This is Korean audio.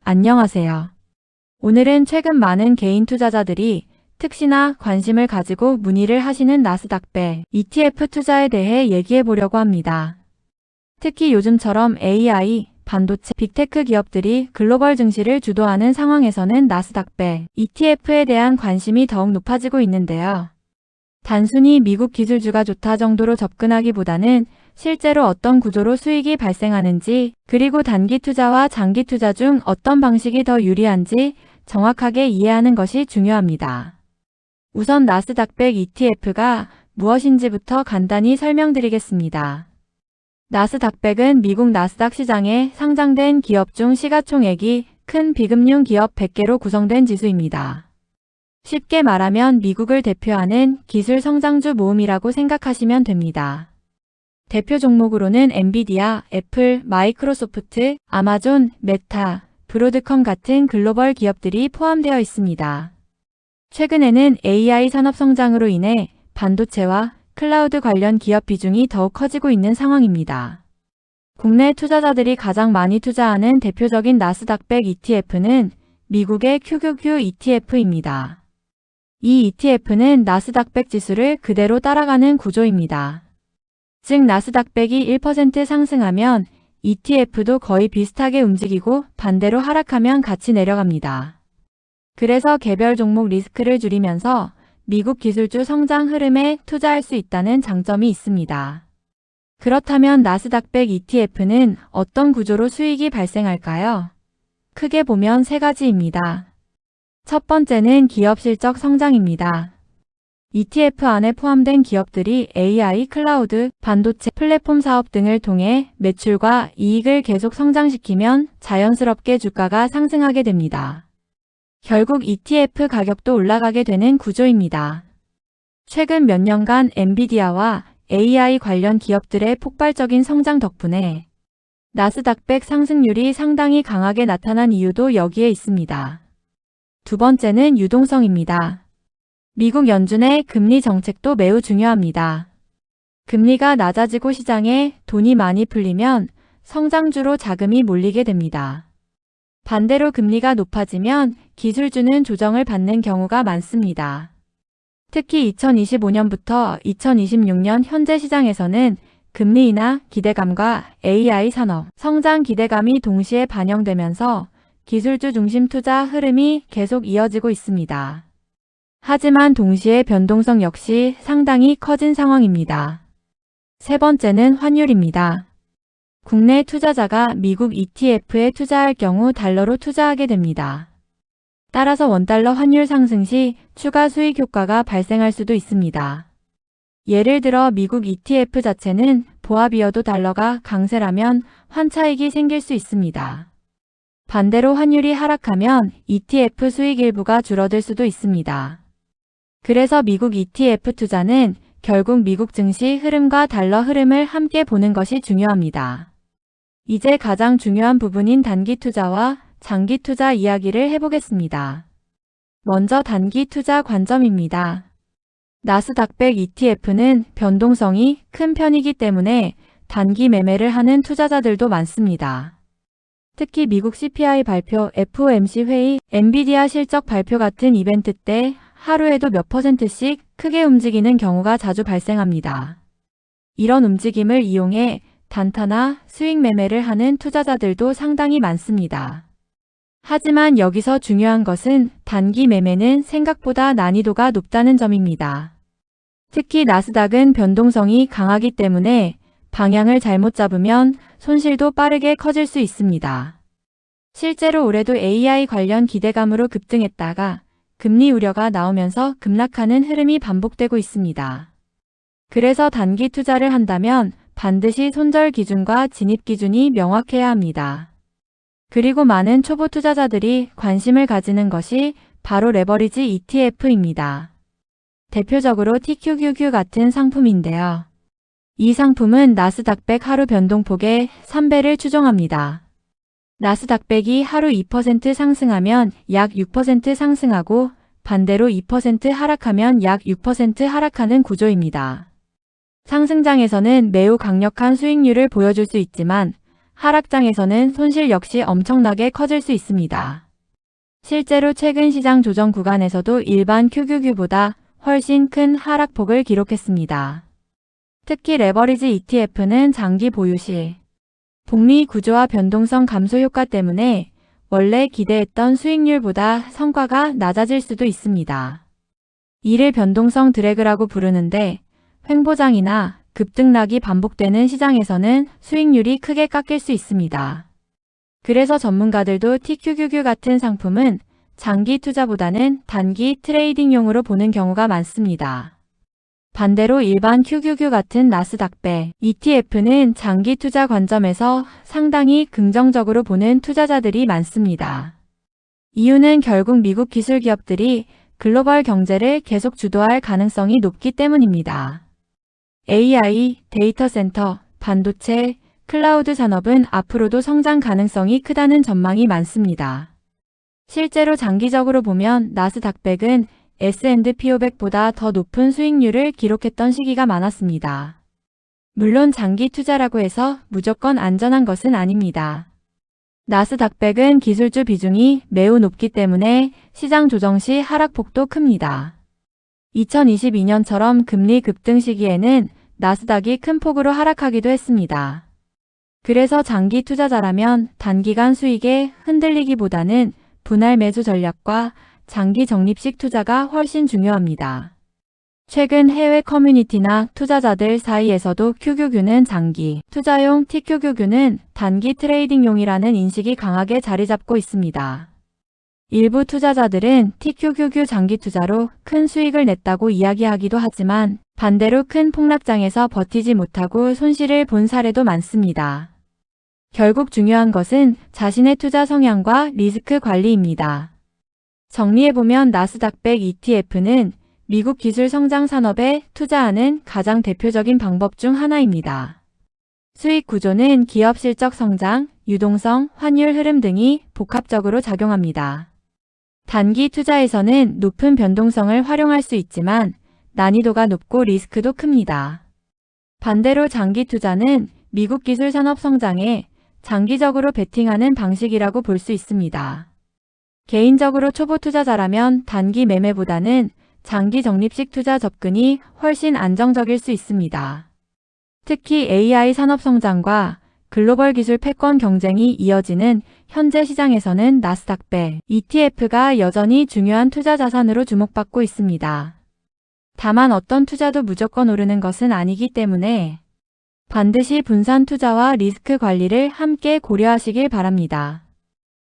안녕하세요. 오늘은 최근 많은 개인 투자자들이 특시나 관심을 가지고 문의를 하시는 나스닥배 ETF 투자에 대해 얘기해 보려고 합니다. 특히 요즘처럼 AI, 반도체, 빅테크 기업들이 글로벌 증시를 주도하는 상황에서는 나스닥배 ETF에 대한 관심이 더욱 높아지고 있는데요. 단순히 미국 기술주가 좋다 정도로 접근하기보다는 실제로 어떤 구조로 수익이 발생하는지, 그리고 단기 투자와 장기 투자 중 어떤 방식이 더 유리한지 정확하게 이해하는 것이 중요합니다. 우선 나스닥백 ETF가 무엇인지부터 간단히 설명드리겠습니다. 나스닥백은 미국 나스닥 시장에 상장된 기업 중 시가총액이 큰 비금융 기업 100개로 구성된 지수입니다. 쉽게 말하면 미국을 대표하는 기술 성장주 모음이라고 생각하시면 됩니다. 대표 종목으로는 엔비디아, 애플, 마이크로소프트, 아마존, 메타, 브로드컴 같은 글로벌 기업들이 포함되어 있습니다. 최근에는 AI 산업 성장으로 인해 반도체와 클라우드 관련 기업 비중이 더욱 커지고 있는 상황입니다. 국내 투자자들이 가장 많이 투자하는 대표적인 나스닥백 ETF는 미국의 QQQ ETF입니다. 이 ETF는 나스닥백 지수를 그대로 따라가는 구조입니다. 즉 나스닥백이 1% 상승하면 ETF도 거의 비슷하게 움직이고 반대로 하락하면 같이 내려갑니다. 그래서 개별 종목 리스크를 줄이면서 미국 기술주 성장 흐름에 투자할 수 있다는 장점이 있습니다. 그렇다면 나스닥백 ETF는 어떤 구조로 수익이 발생할까요? 크게 보면 세 가지입니다. 첫 번째는 기업 실적 성장입니다. ETF 안에 포함된 기업들이 AI, 클라우드, 반도체, 플랫폼 사업 등을 통해 매출과 이익을 계속 성장시키면 자연스럽게 주가가 상승하게 됩니다. 결국 ETF 가격도 올라가게 되는 구조입니다. 최근 몇 년간 엔비디아와 AI 관련 기업들의 폭발적인 성장 덕분에 나스닥백 상승률이 상당히 강하게 나타난 이유도 여기에 있습니다. 두 번째는 유동성입니다. 미국 연준의 금리 정책도 매우 중요합니다. 금리가 낮아지고 시장에 돈이 많이 풀리면 성장주로 자금이 몰리게 됩니다. 반대로 금리가 높아지면 기술주는 조정을 받는 경우가 많습니다. 특히 2025년부터 2026년 현재 시장에서는 금리 인하 기대감과 AI 산업 성장 기대감이 동시에 반영되면서 기술주 중심 투자 흐름이 계속 이어지고 있습니다. 하지만 동시에 변동성 역시 상당히 커진 상황입니다. 세 번째는 환율입니다. 국내 투자자가 미국 ETF에 투자할 경우 달러로 투자하게 됩니다. 따라서 원달러 환율 상승 시 추가 수익 효과가 발생할 수도 있습니다. 예를 들어 미국 ETF 자체는 보합이어도 달러가 강세라면 환차익이 생길 수 있습니다. 반대로 환율이 하락하면 ETF 수익 일부가 줄어들 수도 있습니다. 그래서 미국 ETF 투자는 결국 미국 증시 흐름과 달러 흐름을 함께 보는 것이 중요합니다. 이제 가장 중요한 부분인 단기 투자와 장기 투자 이야기를 해보겠습니다. 먼저 단기 투자 관점입니다. 나스닥백 ETF는 변동성이 큰 편이기 때문에 단기 매매를 하는 투자자들도 많습니다. 특히 미국 CPI 발표, FOMC 회의, 엔비디아 실적 발표 같은 이벤트 때 하루에도 몇 %씩 크게 움직이는 경우가 자주 발생합니다. 이런 움직임을 이용해 단타나 수익 매매를 하는 투자자들도 상당히 많습니다. 하지만 여기서 중요한 것은 단기 매매는 생각보다 난이도가 높다는 점입니다. 특히 나스닥은 변동성이 강하기 때문에 방향을 잘못 잡으면 손실도 빠르게 커질 수 있습니다. 실제로 올해도 AI 관련 기대감으로 급등했다가 금리 우려가 나오면서 급락하는 흐름이 반복되고 있습니다. 그래서 단기 투자를 한다면 반드시 손절 기준과 진입 기준이 명확해야 합니다. 그리고 많은 초보 투자자들이 관심을 가지는 것이 바로 레버리지 ETF입니다. 대표적으로 TQQQ 같은 상품인데요. 이 상품은 나스닥백 하루 변동폭의 3배를 추정합니다. 나스닥백이 하루 2% 상승하면 약 6% 상승하고 반대로 2% 하락하면 약 6% 하락하는 구조입니다. 상승장에서는 매우 강력한 수익률을 보여줄 수 있지만 하락장에서는 손실 역시 엄청나게 커질 수 있습니다. 실제로 최근 시장 조정 구간에서도 일반 QQQ보다 훨씬 큰 하락폭을 기록했습니다. 특히 레버리지 ETF는 장기 보유 시 복리 구조와 변동성 감소 효과 때문에 원래 기대했던 수익률보다 성과가 낮아질 수도 있습니다. 이를 변동성 드래그라고 부르는데 횡보장이나 급등락이 반복되는 시장에서는 수익률이 크게 깎일 수 있습니다. 그래서 전문가들도 TQQQ 같은 상품은 장기 투자보다는 단기 트레이딩용으로 보는 경우가 많습니다. 반대로 일반 QQQ 같은 나스닥배 ETF는 장기 투자 관점에서 상당히 긍정적으로 보는 투자자들이 많습니다. 이유는 결국 미국 기술 기업들이 글로벌 경제를 계속 주도할 가능성이 높기 때문입니다. AI, 데이터 센터, 반도체, 클라우드 산업은 앞으로도 성장 가능성이 크다는 전망이 많습니다. 실제로 장기적으로 보면 나스닥백은 S&P 500보다 더 높은 수익률을 기록했던 시기가 많았습니다. 물론 장기 투자라고 해서 무조건 안전한 것은 아닙니다. 나스닥백은 기술주 비중이 매우 높기 때문에 시장 조정 시 하락폭도 큽니다. 2022년처럼 금리 급등 시기에는 나스닥이 큰 폭으로 하락하기도 했습니다. 그래서 장기 투자자라면 단기간 수익에 흔들리기보다는 분할 매수 전략과 장기 적립식 투자가 훨씬 중요합니다. 최근 해외 커뮤니티나 투자자들 사이에서도 QQQ는 장기 투자용, TQQQ는 단기 트레이딩용이라는 인식이 강하게 자리 잡고 있습니다. 일부 투자자들은 TQQQ 장기 투자로 큰 수익을 냈다고 이야기하기도 하지만 반대로 큰 폭락장에서 버티지 못하고 손실을 본 사례도 많습니다. 결국 중요한 것은 자신의 투자 성향과 리스크 관리입니다. 정리해보면 나스닥백 ETF는 미국 기술 성장 산업에 투자하는 가장 대표적인 방법 중 하나입니다. 수익 구조는 기업 실적 성장, 유동성, 환율 흐름 등이 복합적으로 작용합니다. 단기 투자에서는 높은 변동성을 활용할 수 있지만 난이도가 높고 리스크도 큽니다. 반대로 장기 투자는 미국 기술 산업 성장에 장기적으로 베팅하는 방식이라고 볼 수 있습니다. 개인적으로 초보 투자자라면 단기 매매보다는 장기 적립식 투자 접근이 훨씬 안정적일 수 있습니다. 특히 AI 산업 성장과 글로벌 기술 패권 경쟁이 이어지는 현재 시장에서는 나스닥백 ETF가 여전히 중요한 투자 자산으로 주목받고 있습니다. 다만 어떤 투자도 무조건 오르는 것은 아니기 때문에 반드시 분산 투자와 리스크 관리를 함께 고려하시길 바랍니다.